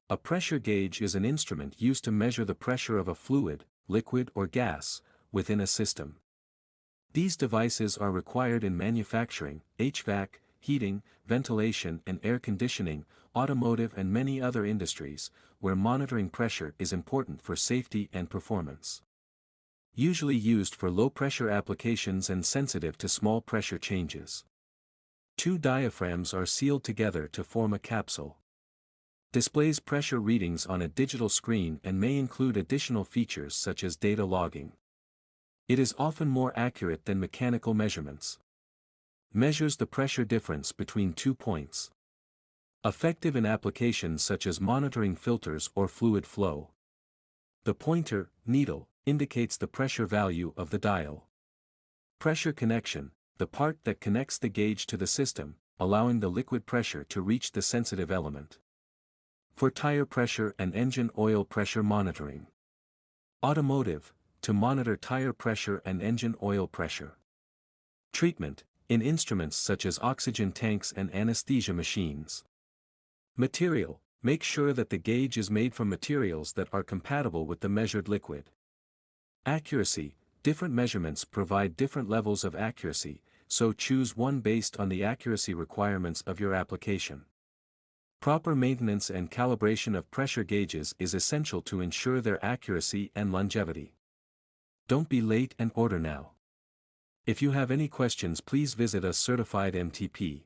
A pressure gauge is an instrument used to measure the pressure of a fluid, liquid or gas, within a system. These devices are required in manufacturing, HVAC, heating, ventilation and air conditioning, automotive and many other industries, where monitoring pressure is important for safety and performance. Usually used for low-pressure applications and sensitive to small pressure changes. Two diaphragms are sealed together to form a capsule. Displays pressure readings on a digital screen and may include additional features such as data logging. It is often more accurate than mechanical measurements. Measures the pressure difference between 2 points. Effective in applications such as monitoring filters or fluid flow. The pointer, needle, indicates the pressure value of the dial. Pressure connection, the part that connects the gauge to the system, allowing the liquid pressure to reach the sensitive element. For tire pressure and engine oil pressure monitoring. Automotive, to monitor tire pressure and engine oil pressure. Treatment, in instruments such as oxygen tanks and anesthesia machines. Material, make sure that the gauge is made from materials that are compatible with the measured liquid. Accuracy, different measurements provide different levels of accuracy, so choose one based on the accuracy requirements of your application. Proper maintenance and calibration of pressure gauges is essential to ensure their accuracy and longevity. Don't be late and order now. If you have any questions, please visit us certified MTP.